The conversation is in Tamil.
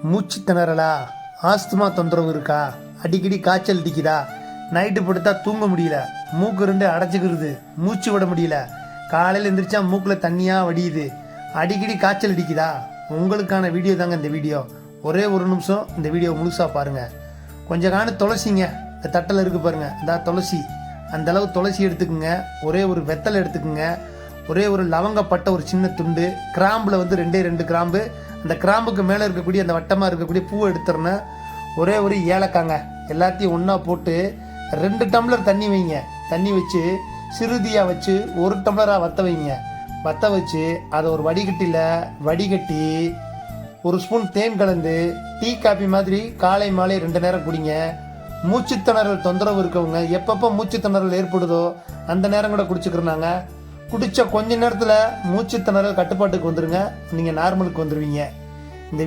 மூச்சு திணறலா, ஆஸ்துமா தொந்தரவு இருக்கா, அடிக்கடி காய்ச்சல் அடிக்குதா, நைட்டு படுத்தா தூங்க முடியல, மூக்கு ரெண்டு அடைச்சிக்கிறது, மூச்சு விட முடியல, காலையில் எந்திரிச்சா மூக்கில் தண்ணியாக வடியுது, அடிக்கடி காய்ச்சல் அடிக்குதா, உங்களுக்கான வீடியோ தாங்க இந்த வீடியோ. ஒரே ஒரு நிமிஷம் இந்த வீடியோ முழுசாக பாருங்கள். கொஞ்சம் காணும் துளசிங்க, இந்த தட்டில் இருக்குது பாருங்கள், இந்த துளசி, அந்த அளவு துளசி எடுத்துக்குங்க. ஒரே ஒரு வெத்தலை எடுத்துக்குங்க. ஒரே ஒரு லவங்கப்பட்ட ஒரு சின்ன துண்டு, கிராம்பில் வந்து 2 கிராம்பு, அந்த கிராம்புக்கு மேலே இருக்கக்கூடிய அந்த வட்டமாக இருக்கக்கூடிய பூவை எடுத்துறேன். ஒரே ஒரு ஏலக்காங்க, எல்லாத்தையும் ஒன்றா போட்டு 2 டம்ளர் தண்ணி வைங்க. தண்ணி வச்சு சிறுதியாக வச்சு 1 டம்ளராக வற்ற வைங்க. வற்ற வச்சு அதை ஒரு வடிகட்டியில் வடிகட்டி 1 ஸ்பூன் தேன் கலந்து டீ காபி மாதிரி காலை மாலை 2 நேரம் குடிங்க. மூச்சுத்திணறல் தொந்தரவு இருக்கவங்க எப்பப்போ மூச்சுத்திணறல் ஏற்படுதோ அந்த நேரம் கூட குடிச்சுக்கிறனாங்க. குடித்த கொஞ்ச நேரத்தில் மூச்சுத்திணறல் கட்டுப்பாட்டுக்கு வந்துடுங்க, நீங்கள் நார்மலுக்கு வந்துடுவீங்க. இந்த